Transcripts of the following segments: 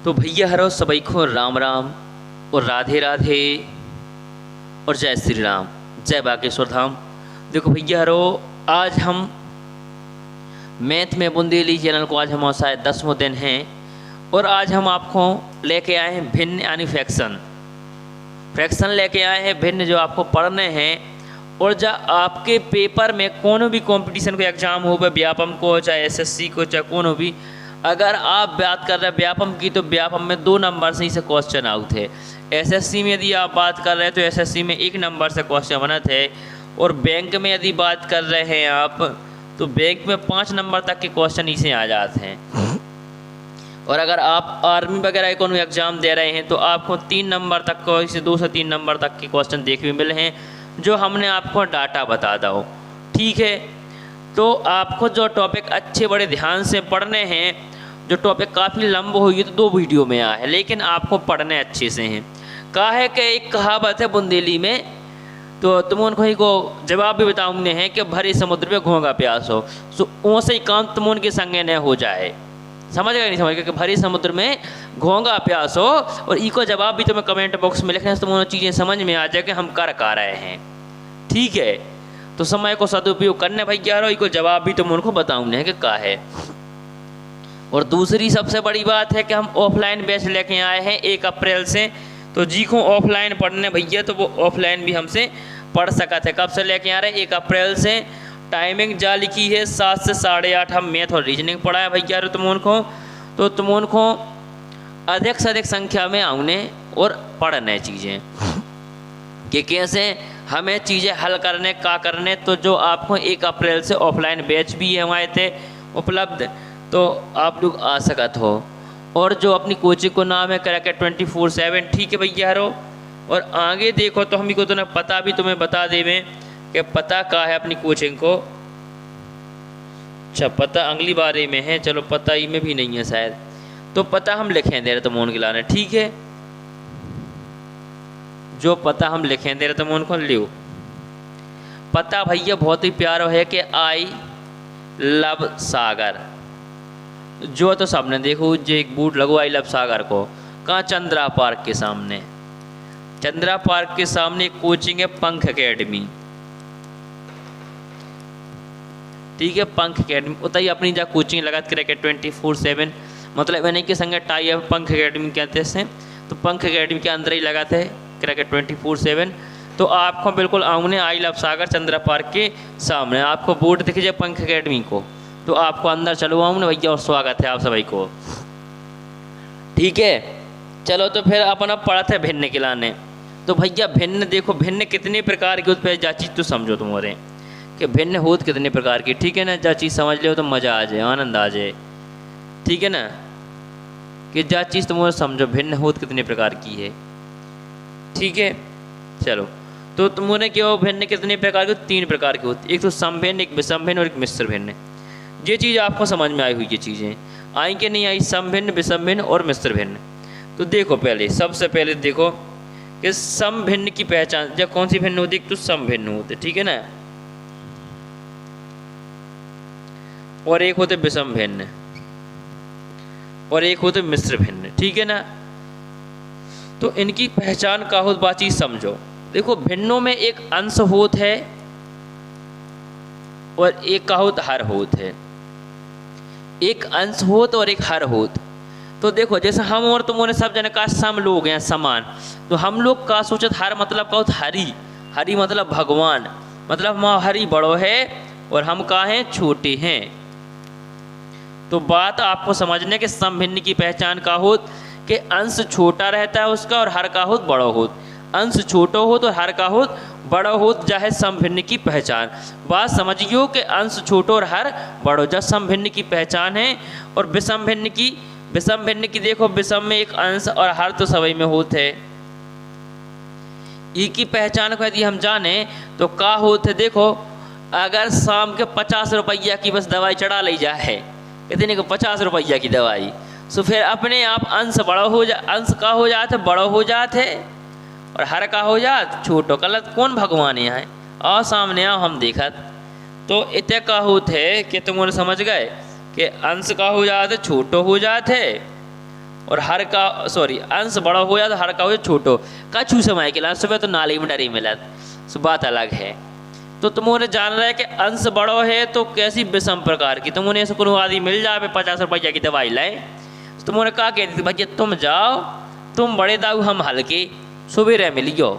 तो भैया हरो सभी को राम राम और राधे राधे और जय श्री राम, जय बागेश्वर धाम। देखो भैया हरो, आज हम मैथ में बुंदेली चैनल को आज हमारा शायद 10वां दिन है और आज हम आपको लेके आए हैं भिन्न यानी फ्रैक्शन लेके आए हैं भिन्न, जो आपको पढ़ने हैं। और जब आपके पेपर में कोनो भी कंपटीशन को एग्जाम हो, वह व्यापम को चाहे एसएससी को चाहे कोनो भी, अगर आप बात कर रहे हैं व्यापम की तो व्यापम में 2 नंबर से ही से क्वेश्चन आउट है। एसएससी में यदि आप बात कर रहे हैं तो एसएससी में 1 नंबर से क्वेश्चन बना थे। और बैंक में यदि बात कर रहे हैं आप तो बैंक में 5 नंबर तक के क्वेश्चन इसे आ जाते हैं। और अगर आप आर्मी वगैरह कोनो एग्जाम दे रहे हैं तो आपको 3 नंबर तक को, इसे 2 से 3 नंबर तक के क्वेश्चन देखने मिले हैं, जो हमने आपको डाटा बता दो। ठीक है, तो आपको जो टॉपिक अच्छे बड़े ध्यान से पढ़ने हैं, जो टॉपिक काफ़ी लंबा हुई तो 2 वीडियो में आया है, लेकिन आपको पढ़ने अच्छे से हैं। कहा है कि एक कहावत है बुंदेली में, तो तुम उनको ही को जवाब भी बताऊंगे हैं कि भरे समुद्र में घोंगा प्यास हो, सो वैसे ही काम तुम उनके संगे न हो जाए। समझ गए नहीं समझ गए कि भरे समुद्र में घोंगा प्यास हो। और इको जवाब भी तुम्हें कमेंट बॉक्स में लिखना है, तो वो चीज़ें समझ में आ जाए कि हम कर रहे हैं। ठीक है, तो समय को सदुपयोग करने भैया रहो, इको जवाब भी तुम उनको बताऊंगे कि क्या है। और दूसरी सबसे बड़ी बात है कि हम ऑफलाइन बैच लेके आए हैं 1 अप्रैल से, तो जी को ऑफलाइन पढ़ने भैया तो वो ऑफलाइन भी हमसे पढ़ सका थे। कब से लेके आ रहे हैं? 1 अप्रैल से। टाइमिंग जा लिखी है 7 से 8:30 हम मैथ और रीजनिंग पढ़ाया भैया तुम उनको, तो तुम उनको अधिक से अधिक संख्या में आने और पढ़ने चीज़ें कि कैसे हमें चीज़ें हल करने का करने। तो जो आपको 1 अप्रैल से ऑफलाइन बैच भी हमारे थे उपलब्ध, तो आप लोग आ सकत हो। और जो अपनी कोचिंग को नाम है क्रैकेट 24/7। ठीक है भैया रो, और आगे देखो तो हम को तो पता भी तुम्हें बता देवें कि पता का है अपनी कोचिंग को। अच्छा, पता अगली बारे में है, चलो पता ही में भी नहीं है शायद, तो पता हम लिखें दे रहे तो मोन गिलाने। ठीक है, जो पता हम लिखें दे रहे तो मोन को लियो। पता भैया बहुत ही प्यारा है कि आई लव सागर। जो तो सबने देखो, जो एक बोर्ड लगो आई लव सागर को, कहाँ? चंद्रा पार्क के सामने। चंद्रा पार्क के सामने एक कोचिंग है पंख एकेडमी। ठीक है, पंख एकेडमी उतना ही अपनी जा कोचिंग लगा क्रिकेट 24/7, मतलब इन्हीं के संग टाई अप पंख एकेडमी कहते हैं। तो पंख एकेडमी के अंदर ही लगाते हैं क्रिकेट 24/7। तो आपको बिल्कुल आंगने I love Sagar Chandra park के सामने आपको बोर्ड दिख जाए पंख एकेडमी को, तो आपको अंदर चलो आऊँ ना भैया, और स्वागत है आप सभी को। ठीक है, चलो तो फिर अपन अब पढ़ते हैं भिन्न खिलाने। तो भैया भिन्न देखो, भिन्न कितने प्रकार की होती है, जा चीज़ तो समझो तुम्हारे कि भिन्न होत कितने प्रकार की। ठीक है ना, जा चीज़ समझ लो तो मज़ा आ जाए, आनंद आ जाए। ठीक है ना, कि जा चीज़ तुम्हारे समझो भिन्न होत कितने प्रकार की है। ठीक है, चलो तो तुम्हारे क्या भिन्न कितने प्रकार के? 3 प्रकार की होती, एक तो समभिन्न, एक विषम भिन्न और एक मिश्र भिन्न। ये चीज़ आपको समझ में आई हुई, ये चीज़ें आई कि नहीं आई? समभिन्न, विषम भिन्न और मिश्र भिन्न। तो देखो पहले, सबसे पहले देखो कि समभिन्न की पहचान जब कौन सी भिन्न होती? एक तो समभिन्न होते, ठीक है ना, और एक होते विषम भिन्न, और एक होते मिश्र भिन्न। ठीक है ना, तो इनकी पहचान का हो बात चीज समझो। देखो भिन्नों में एक अंश होत है और एक का होत हर होत है। एक अंश होत और एक हर होत। तो देखो जैसे हम और तुमने सब जन का सम लोग हैं, समान, तो हम लोग का सोचत हर मतलब का होत हरि। हरि मतलब भगवान, मतलब माँ हरि बड़ो है और हम का हैं? छोटे हैं। तो बात आपको समझने के समभिन्न की पहचान का होत कि अंश छोटा रहता है उसका और हर का होत बड़ो होत। अंश छोटो होत और हर का होत बड़ो होत, चाहे समभिन्न की पहचान। बात समझियो कि अंश छोटो और हर बड़ो जब समभिन्न की पहचान है। और विषम भिन्न की देखो, विषम में एक अंश और हर तो सभी में होत है। ई की पहचान को यदि हम जाने तो का होत है? देखो अगर शाम के 50 रुपया की बस दवाई चढ़ा ली जाए, इतने को 50 रुपया की दवाई, तो फिर अपने आप अंश बड़ा हो जा, अंश का हो जाते बड़ो हो जाते और हर का हो जात छोटो। गलत कौन भगवान यहाँ है? आओ सामने आओ हम देखत। तो इतने का होते कि तुम समझ गए कि अंश का हो जाते छोटो हो जाते और हर का सॉरी अंश बड़ा हो या तो हर का हो या छोटो कछु समय के लास्ट में तो नाली में डरी मिलत, सो बात अलग है। तो तुमने जान रहा है कि अंश बड़ो है तो कैसी विषम प्रकार की, तुमने ऐसे कोनो आदमी मिल जाए 50 रुपया की दवाई लाए, तुमने कहा कहती थी भैया तुम जाओ, तुम बड़े दाऊ हम हल्के, सुबह मिलियो,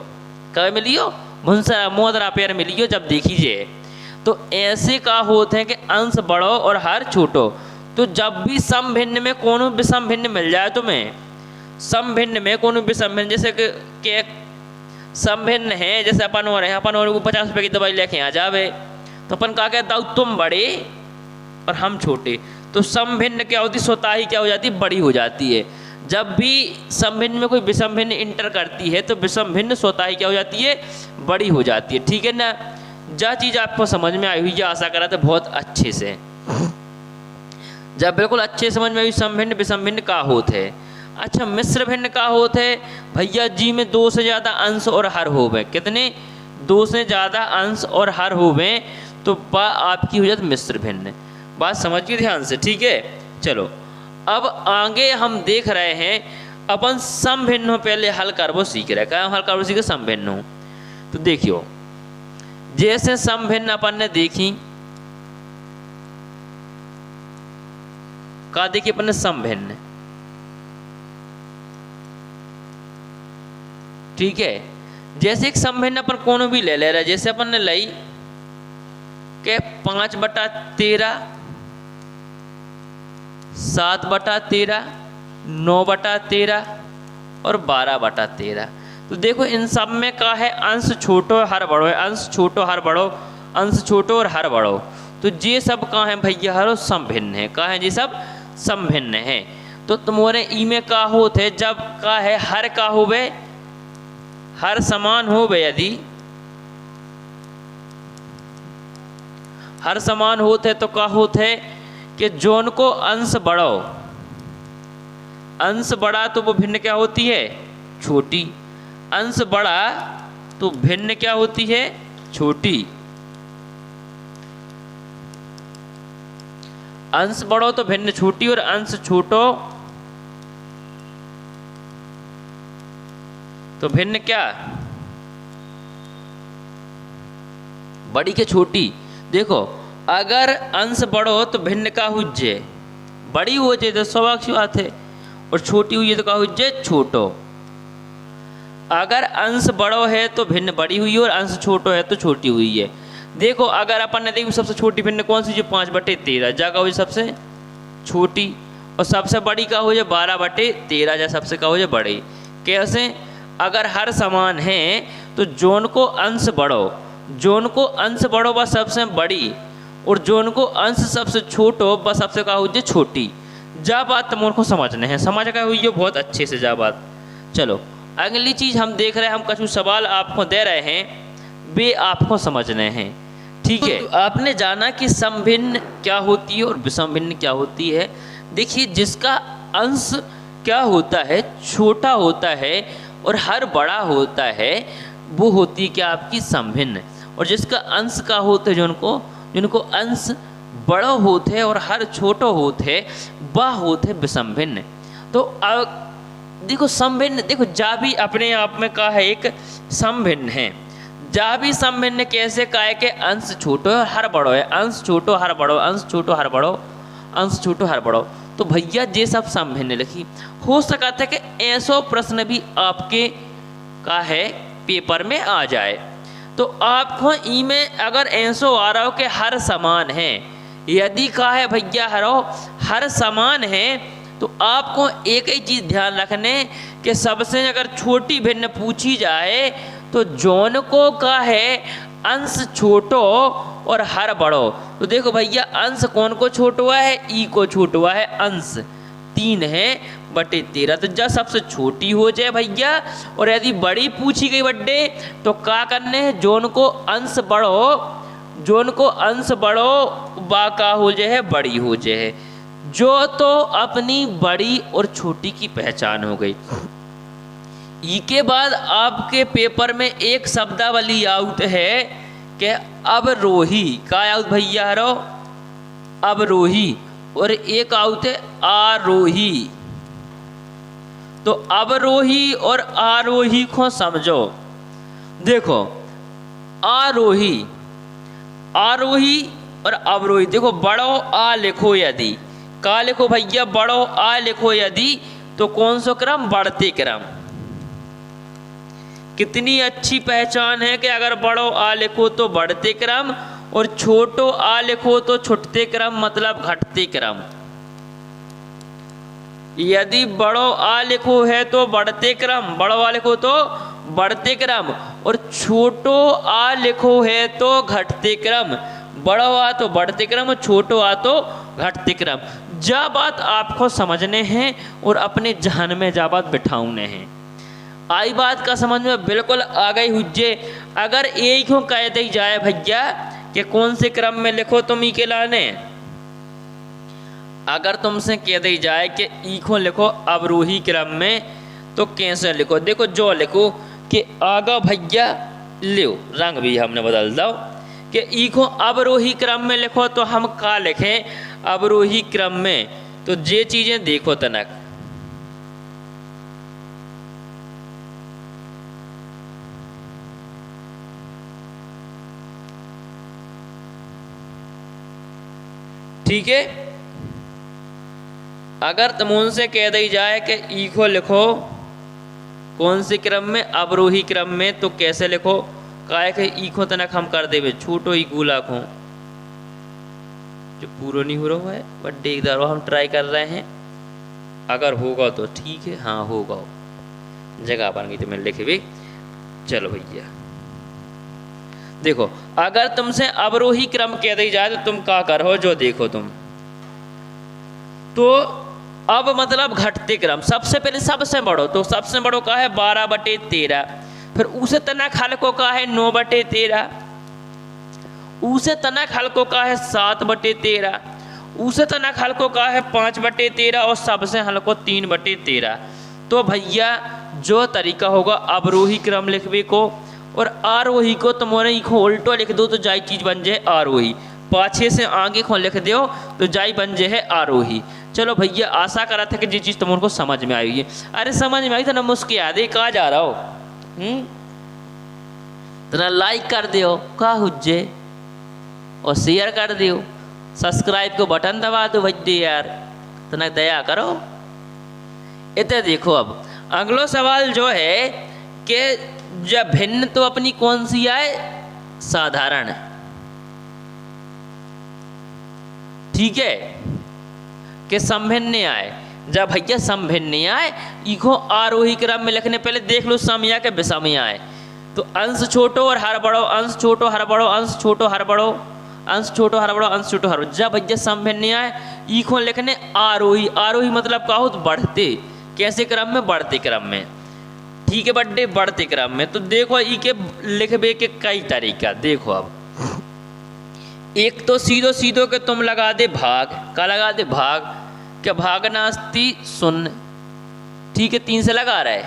कब मिलियो भुंसा मोदरा पैर मिलियो जब देखीजिए। तो ऐसे का होते हैं कि अंश बड़ो और हर छोटो। तो जब भी सम भिन्न में कोनो विषम भिन्न मिल जाए तुम्हें, सम भिन्न में कोनो विषम भिन्न जैसे कि सम भिन्न है, जैसे अपन हो रहे हैं, अपन और 50 रुपये की दवाई लेके आ जावे, तो अपन कहा कहता तुम बड़े और हम छोटे, तो सम भिन्न क्या होती, स्वतः ही क्या हो जाती, बड़ी हो जाती है। जब भी सम भिन्न में कोई विषम भिन्न इंटर करती है तो विषम भिन्न स्वतः ही क्या हो जाती है, बड़ी हो जाती है। ठीक है ना, जो चीज़ आपको समझ में आई हुई है आशा करा तो बहुत अच्छे से, जब बिल्कुल अच्छे समझ में आई सम भिन्न विषम भिन्न का होते है। अच्छा मिश्र भिन्न का होते है भैया जी में 2 से ज़्यादा अंश और हर होवे, कितने 2 से ज़्यादा अंश और हर होवे तो आपकी हो जाती मिश्र भिन्न। बात समझिए ध्यान से, ठीक है। चलो अब आगे हम देख रहे हैं अपन सम भिन्न पहले हल करवो सीख रहे, क्या हल करवो सीखे सम भिन्न। तो देखियो जैसे सम भिन्न अपन ने देखी, का देखिए अपन ने सम भिन्न, ठीक है। जैसे एक सम भिन्न अपन कोनो भी ले ले रहे, जैसे अपन ने लई के 5/13, 7/13, 9/13 और 12/13। तो देखो इन सब में का है, अंश छोटो हर बड़ो है, अंश छोटो हर बड़ो, अंश छोटो और हर बड़ो। तो ये सब कहाँ है भैया, हरो सम भिन्न है, कहाँ है ये सब सम भिन्न है। तो तुम्हारे ई में का होते जब का है हर का होवे, हर समान होवे, यदि हर समान होते तो का होते कि जोन को अंश बड़ो, अंश बड़ा तो वो भिन्न क्या होती है, छोटी, अंश बड़ा तो भिन्न क्या होती है, छोटी। अंश बड़ो तो भिन्न छोटी और अंश छोटो तो भिन्न क्या, बड़ी के छोटी। देखो अगर अंश बड़ो तो भिन्न का हुज्जे, बड़ी हो जाए तो स्वाभाविक सी बात है, और छोटी हुई है तो का हुज्जे छोटो। अगर अंश बड़ो है तो भिन्न बड़ी हुई है और अंश छोटो है तो छोटी हुई है। देखो अगर अपन ने देखी सबसे छोटी भिन्न कौन सी, जो 5/13 जगह हुई सबसे छोटी, और सबसे बड़ी का हो जाए 12/13 या सबसे का हो जाए बड़ी। कैसे, अगर हर समान है तो जोन को अंश बढ़ो, जोन को अंश बढ़ो वह सबसे बड़ी, और जोन को अंश सबसे छोटो वह सबसे का हो जाए छोटी। जा बात तुम को समझने हैं, समझ का हुई है बहुत अच्छे से जा बात। चलो अगली चीज़ हम देख रहे हैं, हम कुछ सवाल आपको दे रहे हैं, वे आपको समझने हैं, ठीक है। तो आपने जाना कि सम भिन्न क्या होती है और विषम भिन्न क्या होती है। देखिए जिसका अंश क्या होता है, छोटा होता है और हर बड़ा होता है, वो होती है क्या आपकी सम भिन्न। और जिसका अंश का होता है, जिनको अंश बड़ा होते हैं और हर छोटो होते हैं, वह होते विषम भिन्न। तो अब देखो सम भिन्न, देखो जा भी अपने आप में का है एक सम भिन्न है, जा भी सम भिन्न कैसे का है कि अंश छोटो है हर बड़ो है, अंश छोटो हर बड़ो, अंश छोटो हर बड़ो, अंश छोटो हर बड़ो। तो भैया ये सब सम भिन्न लिखी। हो सकता है कि ऐसा प्रश्न भी आपके का है पेपर में आ जाए। तो आपको ई में अगर ऐसो आ रहा हो कि हर समान है, यदि का है भैया हर समान है, तो आपको एक ही चीज़ ध्यान रखने कि सबसे अगर छोटी भिन्न पूछी जाए तो जोन को का है अंश छोटो और हर बड़ो। तो देखो भैया अंश कौन को छोट हुआ है, ई को छोट हुआ है, अंश 3/13। तो जब सबसे छोटी हो जाए भैया, और यदि बड़ी पूछी गई बड्डे तो क्या करने हैं, जोन को अंश बढ़ो, जोन को अंश बढ़ो बा का हो जाए बड़ी हो जाए। जो तो अपनी बड़ी और छोटी की पहचान हो गई। ई के बाद आपके पेपर में एक शब्दावली आउट है कि अवरोही, का आउट भैया हरो अवरोही, और एक आउट है आरोही। तो अवरोही और आरोही को समझो। देखो आरोही, आरोही और अवरोही, देखो बड़ो आ लिखो यदि, का लिखो भैया, बड़ो आ लिखो यदि, तो कौन सा क्रम? बढ़ते क्रम। कितनी अच्छी पहचान है कि अगर बड़ो आ लिखो तो बढ़ते क्रम और छोटो आ लिखो तो छुटते क्रम, मतलब घटते क्रम। यदि बड़ो आ लिखो है तो बढ़ते क्रम, बड़ो आ लिखो तो बढ़ते क्रम, और छोटो आ लिखो है तो घटते क्रम। बड़ो आ तो बढ़ते क्रम और छोटो आ तो घटते क्रम। जा बात आपको समझने हैं और अपने जहन में जा बात बिठाउने हैं। आई बात का समझ में बिल्कुल आ गई हुज्जे। अगर एक को कह दी जाए भैया कि कौन से क्रम में लिखो तुम ई के लाने, अगर तुमसे कह दी जाए कि ई को लिखो अवरोही क्रम में, तो कैसे लिखो? देखो जो लिखो कि आगा भैया लो रंग भी हमने बदल दो कि ई को अवरोही क्रम में लिखो, तो हम का लिखें अवरोही क्रम में? तो ये चीजें देखो तनक। ठीक है, अगर तुम उनसे कह दी जाए कि ई को लिखो कौन से क्रम में? अवरोही क्रम में, तो कैसे लिखो? काय के ई को तनक हम कर देवे छोटो ई गुला को, जो पूरा नहीं हो रहा है बट देख दारो हम ट्राई कर रहे हैं, अगर होगा तो ठीक है, हाँ होगा जगह बन गई तो मैं लिखे भी। चलो भैया देखो, अगर तुमसे अवरोही क्रम कह दी जाए तो तुम क्या करो? जो देखो तुम तो अब मतलब घटते क्रम, सबसे पहले सबसे बड़ो, तो सबसे बड़ो का है 12/13, फिर उसे तनक हल्को का है 9/13, उसे तनक हल्को का है 7/13, उसे तनक हल्को का है 5/13 और सबसे हल्को 3/13। तो भैया जो तरीका होगा अवरोही क्रम लिखवे को और आरोही को, तुम्हारे ई को उल्टो लिख दो तो जाई चीज बन जाए आरोही, पाछे से आगे को लिख दो तो जाई बन जाए है आरोही। चलो भैया आशा करा था कि ये चीज़ तुमको समझ में आई है। अरे समझ में आई तो ना मुस्के आदे कहाँ जा रहा हो, तना लाइक कर दियो का हुज्जे और शेयर कर दियो, सब्सक्राइब को बटन दबा दो भैया यार, तना दया करो। इतने देखो अब अगलो सवाल जो है कि जब भिन्न तो अपनी कौन सी आए? साधारण। ठीक है कि समभिन्न आए। जब भैया समभिन्न आए, इको आरोही क्रम में लिखने पहले देख लो समया के विषम आए, तो अंश छोटो और हर बड़ो, अंश छोटो हर बड़ो, अंश छोटो हर बड़ो, अंश छोटो हर बड़ो, अंश छोटो हर बड़ो। जब भैया समभिन्न आए, इको लिखने आरोही। आरोही मतलब का हो? बढ़ते। कैसे क्रम में? बढ़ते क्रम में। ठीक है बड्डे, बढ़ते क्रम में। तो देखो ई के लिखबे के कई तरीका। देखो अब एक तो सीधो सीधो के तुम लगा दे भाग, का लगा दे भाग, क्या भाग नास्ती शून्य। ठीक है 3 से लगा रहा है,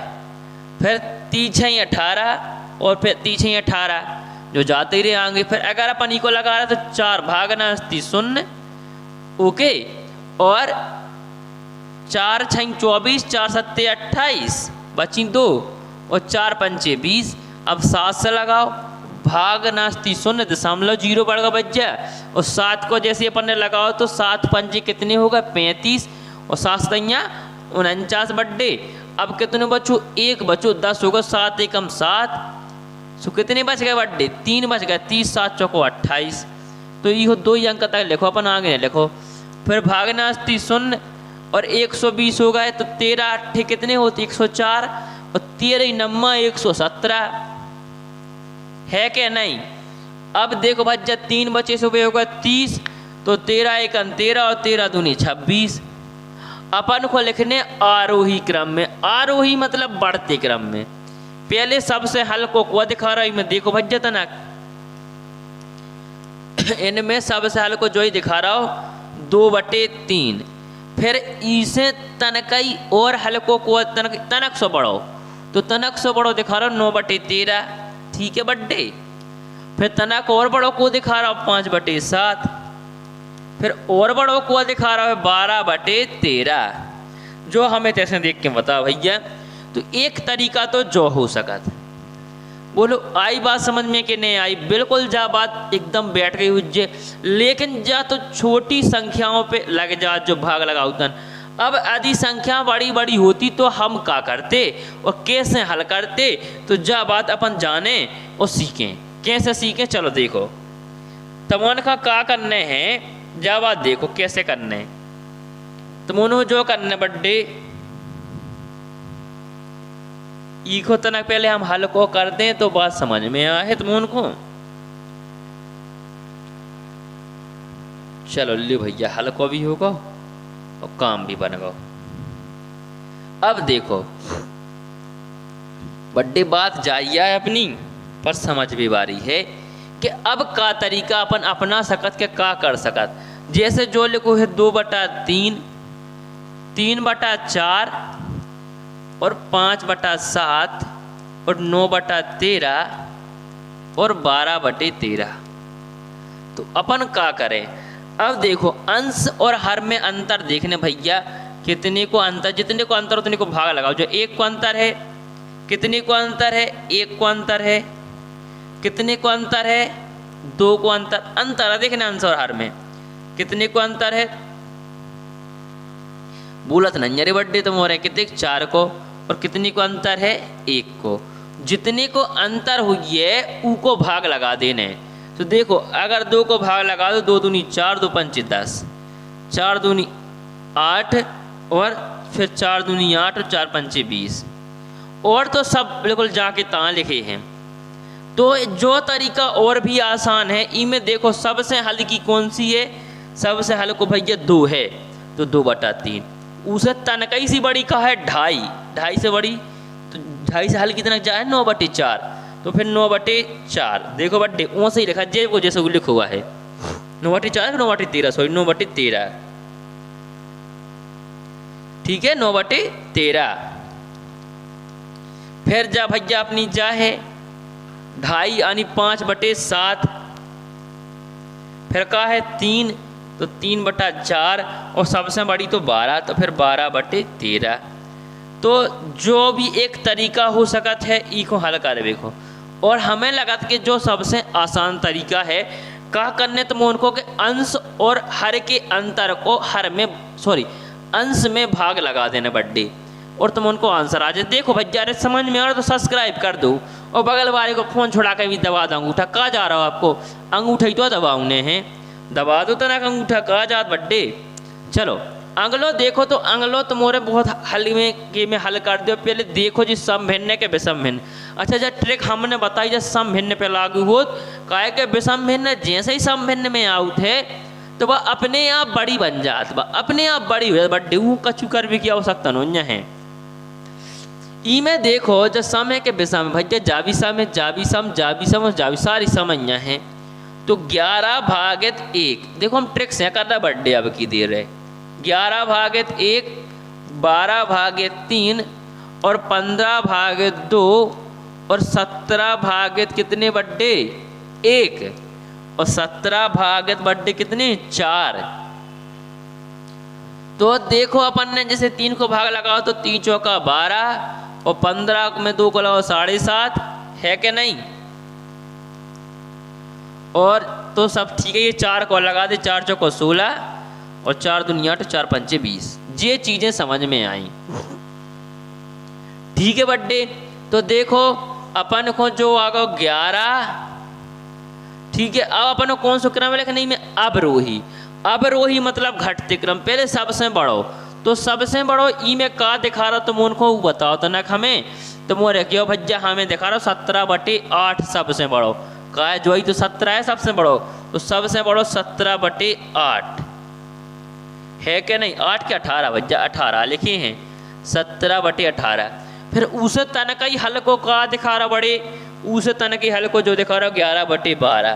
फिर 3×6 18 और फिर 3×6 18 जो जाते ही रहे आगे। फिर अगर अपन ई को लगा रहा तो 4 भाग नास्ती शून्य, ओके, और 4×6 24, 4×7 28 बची 2 और 4×5 20। अब 7 से लगाओ, भाग नास्ती शून्य, 0.0 बढ़ गया बच जाए। और 7 को जैसे अपन ने लगाओ तो 7×5 कितने होगा? 35 और 7×7 49 बड्डे। अब कितने बचो? 1 बचो, 10 होगा, 7 एकम 7, सो कितने बच गए बड्डे? 3 बच गए। 30 7 चौको 28। तो ये 2 ही अंक तक लिखो, अपन आगे लिखो। फिर भाग नास्ती शून्य और 120 हो गए, तो 13 8 कितने होते? 104 और 13 9 117 है क्या? नहीं। अब देखो भज्जा 3 बचे से होगा 30, तो 13 1 13 और 13 दूनी 26। अपन को लिखने आरोही क्रम में। आरोही मतलब बढ़ते क्रम में। पहले सबसे हल्को को दिखा रहा हूं मैं, देखो भज्जा तना इनमें सबसे हल्को जो ही दिखा रहा हो 2/3। फिर इसे तनकई और हल्को को तनक सो बढ़ो, तो तनक सो बढ़ो दिखा रहा हूं 9/13। ठीक है बड्डे। फिर तनक और बड़ों को दिखा रहा हूं 5/7। फिर और बड़ों को दिखा रहा है 12/13। जो हमें तैसे देख के बता भैया। तो एक तरीका तो जो हो सकत, बोलो आई बात समझ में कि नहीं आई? बिल्कुल जा बात एकदम बैठ गई हुज्जे, लेकिन जा तो छोटी संख्याओं पे लग जा जो भाग लगाओ तन। अब यदि संख्या बड़ी बड़ी होती तो हम क्या करते और कैसे हल करते? तो जा बात अपन जाने और सीखें। कैसे सीखें? चलो देखो तमोन का क्या करने हैं, जा बात देखो कैसे करने। तमोनो जो करने बड्डे ईखो तनक पहले हम हल को कर दें तो बात समझ में आए तुम को। चलो ले भैया हल को भी होगा और काम भी बन गो। अब देखो बड्डे बात जाइए अपनी, पर समझ भी बारी है कि अब का तरीका अपन अपना सकत के का कर सकत। जैसे जो लिखो है 2/3, 3/4 और 5/7 और 9/13 और 12/13। तो अपन का करें? अब देखो अंश और हर में अंतर देखने भैया, कितने को अंतर, जितने को अंतर उतने को भाग लगाओ। जो 1 को अंतर है, कितने को अंतर है? 1 को अंतर है। कितने को अंतर है? 2 को अंतर। अंतर है देखने अंश और हर में, कितने को अंतर है? बोलत नंजरे बड्डे तो मोरे कितने? 4 को। और कितने को अंतर है? 1 को। जितने को अंतर हुई है ऊ को भाग लगा देने। तो देखो अगर 2 को भाग लगा दो, 2 दूनी 4, 2 पंचे 10, 4 दूनी 8 और फिर 4 दूनी 8 और 4 पंचे 20। और तो सब बिल्कुल जाके तां लिखे हैं। तो जो तरीका और भी आसान है इनमें देखो सबसे हल की कौन सी है? सबसे हल को भैया 2 है, तो 2/3। उसे तनकई सी बड़ी का है 2.5, 2.5 से बड़ी, तो 2.5 से हल कितना जाए? 9/4। तो फिर 9/4 देखो बड्डे वैसे ही लिखा जे को जैसे लिखा हुआ है 9/4 9/13, सॉरी 9/13, ठीक है 9/13। फिर जा भैया अपनी जा है 2.5 यानी 5/7। फिर का है 3, तो 3/4 और सबसे बड़ी तो 12, तो फिर 12/13। तो जो भी एक तरीका हो सकत है ई को हल कर देखो। और हमें लगत कि जो सबसे आसान तरीका है का करने तुम उनको के अंश और हर के अंतर को हर में अंश में भाग लगा देने बड्डे, और तुम उनको आंसर आ जाए। देखो भैया अरे समझ में आ रहा तो सब्सक्राइब कर दो और बगल वाले को फोन छुड़ा के भी दबा दो अंगूठा। कहाँ जा रहा हो आपको? अंगूठा ही तो दबाउने हैं, दबा दो तना अंगूठा। कहाँ जात बड्डे? चलो अगलो देखो। तो अगलो तुम्हारे बहुत हल में हल कर दो। पहले देखो जी सम भिन्न के विषम भिन्न। अच्छा जब ट्रिक हमने बताई जब सम भिन्न पे लागू हो, काहे के विषम भिन्न जैसे ही सम भिन्न में आउट है तो वह अपने आप बड़ी बन जात, वह अपने आप बड़ी हुए बड्डे वो कछु कर भी क्या हो सकता नो है। ई में देखो जब सम है के विषम भैया जावी सम है, जावी सम, जावी सम और जावी सारी समझ है। तो 11/1 देखो हम ट्रिक से कर रहा बर्थडे अब की देर है। 11/1, 12/3 और 15/2 और 17/ कितने बर्थडे? 1 और 17/ बर्थडे कितने? 4। तो देखो अपन ने जैसे 3 को भाग लगाओ तो 3 चौका 12 और 15 में 2 को लगाओ 7.5 है कि नहीं? और तो सब ठीक है। ये 4 को लगा दे, 4 चौको 16 और 4 दूनी 8 4 पंचे 20। ये चीजें समझ में आई, ठीक है बड्डे। तो देखो अपन को जो आ गया 11, ठीक है। अब अपन को कौन सा क्रम लिखने में? अवरोही। अवरोही मतलब घटते क्रम। पहले सबसे बड़ो, तो सबसे बड़ो ई में का दिखा रहा तुम उनको बताओ तो ना हमें। तो मोरे क्यों भैया हमें दिखा रहा 17/8 सबसे बड़ो का है, जो ही तो 17 है सबसे बड़ो। तो सबसे बड़ो 17/8 है कि नहीं? 8 के 18 भैया 18 लिखे हैं 17/18। फिर उसे तनक ही हल को का दिखा रहा बड़े? उसे तनक ही हल को जो दिखा रहा 11/12।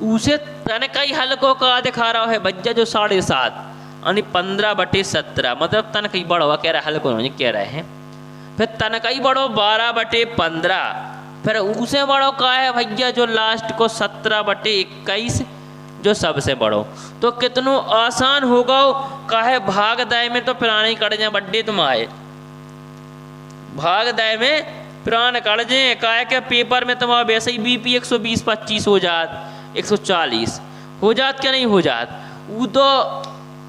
उसे तनक ही हल को का दिखा रहा है भैया जो 7.5 यानी 15/17। मतलब तनक ही बड़ो कह रहा हल को कह रहे हैं। फिर तनक ही बड़ो 12/15। फिर उसे बड़ो का है भैया जो लास्ट को 17/21 जो सबसे बड़ो। तो कितनो आसान होगा काहे भाग दय में तो प्राणी कट जाए बड्डे तुम आए, भाग दय में प्राण कट जाए काहे के पेपर में तुम्हारा वैसे ही बीपी 120-25 हो जात, 140 हो जात क्या नहीं हो जात। वो तो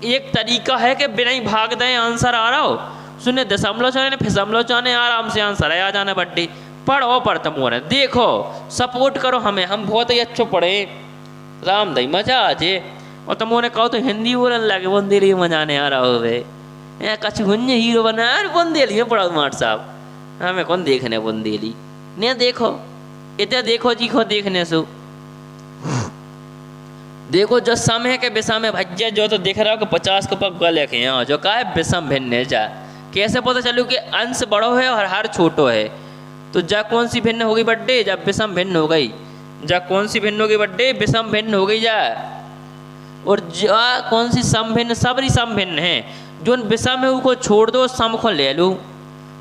एक तरीका है कि बिना ही भाग दे आंसर आ रहा हो, सुने दशमलव चाहे फिसमलव चाहे आराम से आंसर है आ जाना बड्डे। पढ़ो पढ़ता मोरे देखो सपोर्ट करो हमें, हम बहुत ही अच्छो पढ़े राम दई मजा आ जे। और तुमने कहो तो हिंदी बोलने लगे बुंदेली मजा नहीं आ रहा हो वे कछ हुन्य हीरो बना बुंदेली में पढ़ा माट साहब, हमें कौन देखने बुंदेली ने देखो इतना देखो जीखो देखने से देखो जो समय के विषम में भज्य जो तो देख रहा हो कि 50 को पग लेके यहाँ जो का है विषम भिन्न जा कैसे पता चलू कि अंश बड़ो है और हर छोटो है। तो जा कौन सी भिन्न होगी बड्डे, जब विषम भिन्न हो गई, जा कौन सी भिन्न होगी बड्डे, विषम भिन्न हो गई जा। और जा कौन सी सम भिन्न, सबरी सम भिन्न है। जो विषम है उसको छोड़ दो, सम को ले लो,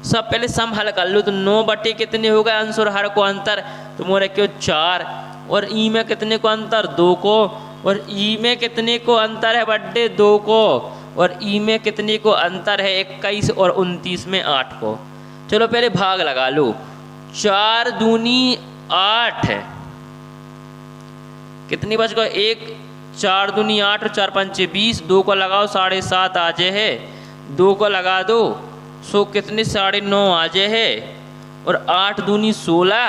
सब पहले सम हल कर लो। तो 9 बटे कितने हो गए अंश और हर को अंतर, तो मोरे क्यों 4, और ई में कितने को अंतर 2 को, और ई में कितने को अंतर है बड्डे 2 को, और ई में कितने को अंतर है 21 और 29 में 8 को। चलो पहले भाग लगा लो, 4 दूनी 8 है, कितनी बच गई 1, 4 दूनी 8 और 4 पंचे 20, 2 को लगाओ 7.5 आ जाए है, 2 को लगा दो सो कितने 9.5 आ जाए है, और 8 दूनी 16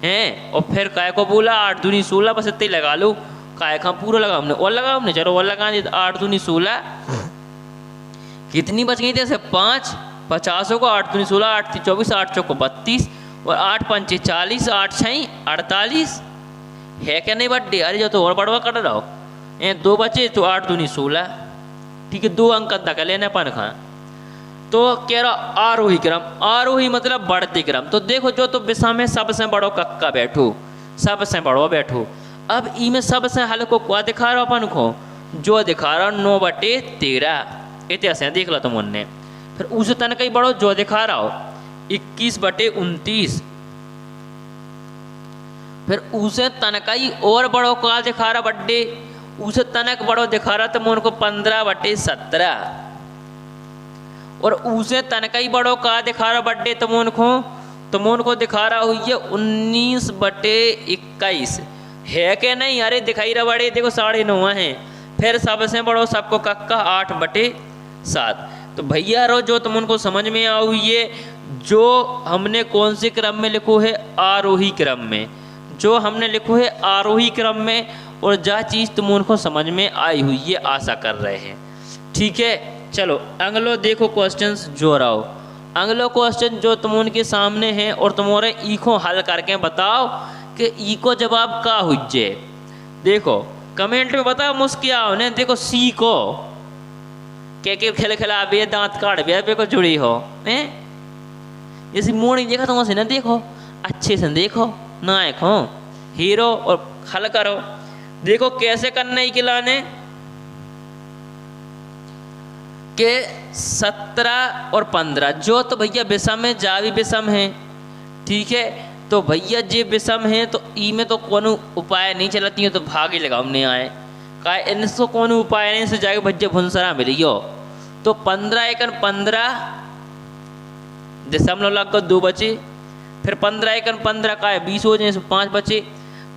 हैं। और फिर काय को बोला 8 दूनी 16, बस इतना ही लगा लो, काय का पूरा लगा हमने और लगा हमने, चलो और लगा दी 8 दूनी 16 कितनी बच गई थी 5, 50 को 8 दूनी 16, 8 × 24, 8 × 32 और 8 पंचे 40, 8 6 48 है क्या नहीं बड्डे। अरे जो तो और बड़वा कर रहा हो 2 बचे तो 8 दूनी 16, ठीक है 2 अंक तक लेने पन खा। तो कह रहा आरोही क्रम, आरोही मतलब बढ़ती क्रम। तो देखो जो तो विषम में सबसे बड़ो कक्का बैठो, सबसे बड़ो बैठो। अब ई में सबसे हल को क्या दिखा रहा अपन को, जो दिखा रहा 9 बटे 13 इतिहास देख लो तुम उनने। फिर उस तन कई बड़ो जो दिखा रहा हो 21 बटे 29, फिर उसे तनकई और बड़ो का दिखा रहा बड्डे, उसे तनक बड़ो दिखा रहा तो उनको 15 बटे 17, और उसे तनकई बड़ो का दिखा रहा बड्डे तुम उनको दिखा रहा हुई है 19 बटे 21 है क्या नहीं। अरे दिखाई रहा बड़े देखो 9.5 है। फिर सबसे बड़ो सबको कक्का 8 बटे 7। तो भैया रो जो तुम उनको समझ में आ हुई है, जो हमने कौन से क्रम में लिखो है आरोही क्रम में, जो हमने लिखो है आरोही क्रम में, और जा चीज़ तुम उनको समझ में आई हुई है आशा कर रहे हैं, ठीक है। चलो अगलो देखो क्वेश्चंस जो रहो, अगलो क्वेश्चन जो तुम उनके सामने हैं और तुम्हारे ई को हल करके बताओ कि ई को जवाब का हुज्जे। देखो कमेंट में बताओ मुस्किया उन्हें, देखो सी को के खेल खेला बे दांत काट बे को जुड़ी हो हैं, जैसे मुँह नहीं देखा तुम से ना देखो, अच्छे से देखो नायक हो हीरो और हल करो। देखो कैसे करना ही खिलाने के 17 और 15 जो तो भैया विषम है, जा भी विषम है, ठीक है। तो भैया जे विषम है तो ई में तो कोनो उपाय नहीं चलती है, तो भाग ही लगाओ हमने आए का इनको कोनो उपाय नहीं से जाके भैया भुंसरा मिलियो। तो 15 एकन 15 दशमलव लग कर 2 बचे, फिर 15 एकन 15 का 20 हो जाए 5 बचे,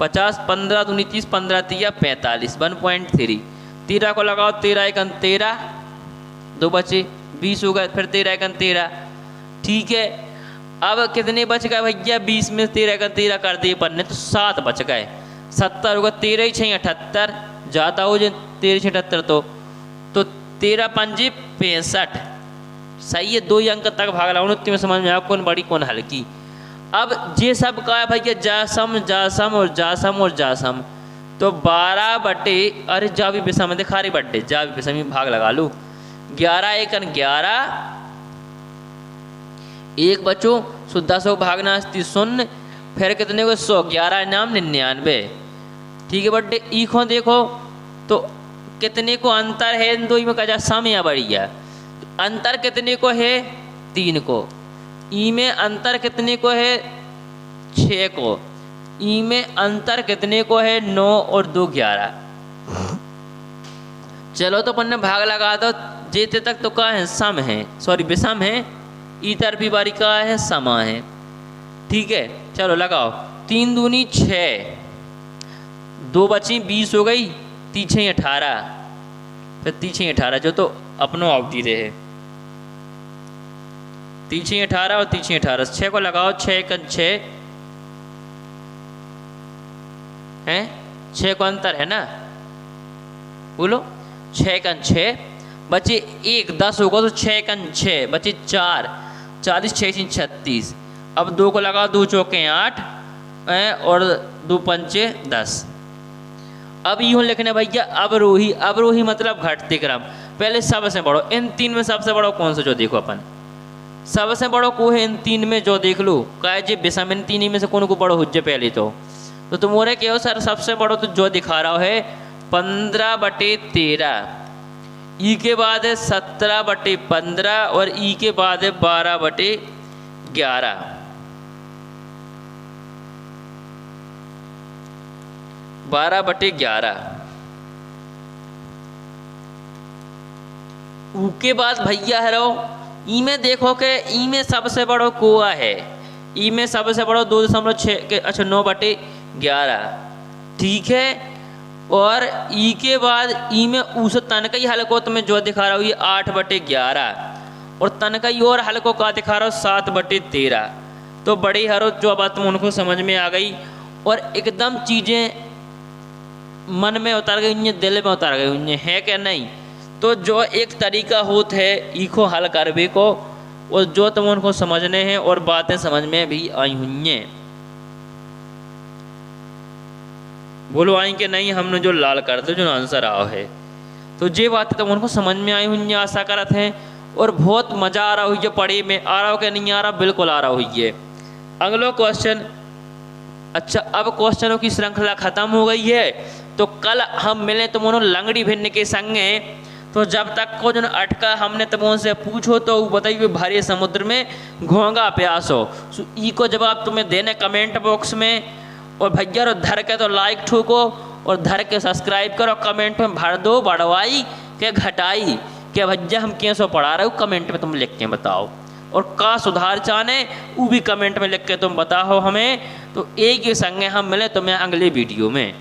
50 15 दूनी 30 15 3 45 1.3, 13 को लगाओ 13 एकन 13 2 बचे 20 हो गए, फिर 13 एकन 13, ठीक है। अब कितने बच गए भैया 20 में 13 एकन 13 कर दिए पन्ने तो 7 बच गए, 70 होगा 13 6 78 जाता हो जाए 13 6 78 तो 13 5 65 सही है। 2 ही अंक तक भाग लाओ उतने में समझ में आओ कौन बड़ी कौन हल्की। अब ये सब का है भैया जासम जासम और जासम और जासम, तो 12 बटे अरे जा भी विषम दिखा रही बड्डे जा भी विषम भाग लगा लूँ 11 एकन 11 1 बचो शुद्धा 100 भागना 0, फिर कितने को 100 11 नाम 99, ठीक है बड्डे। ई को देखो तो कितने को अंतर है इन दो में कजा सम या बढ़िया, तो अंतर कितने को है 3 को, ई में अंतर कितने को है 6 को, ई में अंतर कितने को है, 9 और 2 11। चलो तो अपन ने भाग लगा दो, जेते तक तो का है सम है, सॉरी विषम है, ई तरफी बारी का है समा है। ठीक है चलो लगाओ, 3 दूनी 6, 2 बची 20 हो गई, 3 6 18, फिर 3 6 18 जो तो अपनों आउट ही रहे, 3 6 18 और 3 6 18, 6 को लगाओ, 6 का 6 है, 6 को अंतर है ना, बोलो 6 का 6 बचे 1, 10 होगा तो 6 का 6 बचे 4, 40 6 36। अब 2 को लगाओ, 2 चौके 8 और 2 पंचे 10। अब यूँ लिखने भैया अवरोही, अवरोही मतलब घटते क्रम। पहले सबसे बड़ो, इन 3 में सबसे बड़ो कौन सा जो देखो अपन, सबसे बड़ो को है इन 3 में जो देख लो, कहे जे विषम इन 3 में से कौन को बड़ो हुज्जे पहले तो तुम्हारे क्या हो सर सबसे बड़ो तो जो दिखा रहा है 15/13, ई के बाद है 17/15 और ई के बाद है 12/11। 12/11 ऊ के बाद भैया है रो, ई में देखो कि ई में सबसे बड़ो कोआ है, ई में सबसे बड़ो 2.6 के, अच्छा 9/11 ठीक है। और ई के बाद ई में उस तनकई हल्को तुम्हें जो दिखा रहा हूँ ये 8/11 और तनकई और हल्को का दिखा रहा हूँ 7/13। तो बड़ी हरो जो बात तुम उनको समझ में आ गई और एकदम चीज़ें मन में उतर गई हुई, दिल में उतर गई हुई है क्या नहीं। तो जो एक तरीका होता है ईखो हल करवे को, और जो तुम उनको समझने हैं और बातें समझ में भी आई हुई हैं, बोलो आई कि नहीं, हमने जो लाल कर दो जो आंसर आओ है। तो ये बातें तुम उनको समझ में आई हुई हैं, आशा करते हैं, और बहुत मज़ा आ रहा हुई है पढ़े में, आ रहा हो कि नहीं आ रहा, बिल्कुल आ रहा हुई है। अगला क्वेश्चन, अच्छा अब क्वेश्चनों की श्रृंखला खत्म हो गई है, तो कल हम मिले तुम लंगड़ी भिन्न के संगे। तो जब तक को जो अटका हमने तुम से पूछो तो बताइए भारी समुद्र में घोंगा प्यासो, ई को जवाब तुम्हें देने कमेंट बॉक्स में। और भैया रो धर के तो लाइक ठोको और धर के सब्सक्राइब करो, कमेंट में भर दो बढ़वाई के घटाई के भैया हम कैसे पढ़ा रहे हो, कमेंट में तुम लिख के बताओ। और का सुधार चाहने वो भी कमेंट में लिख के तुम बताओ हमें। तो एक ही संगे हम मिले तुम्हें अगले वीडियो में।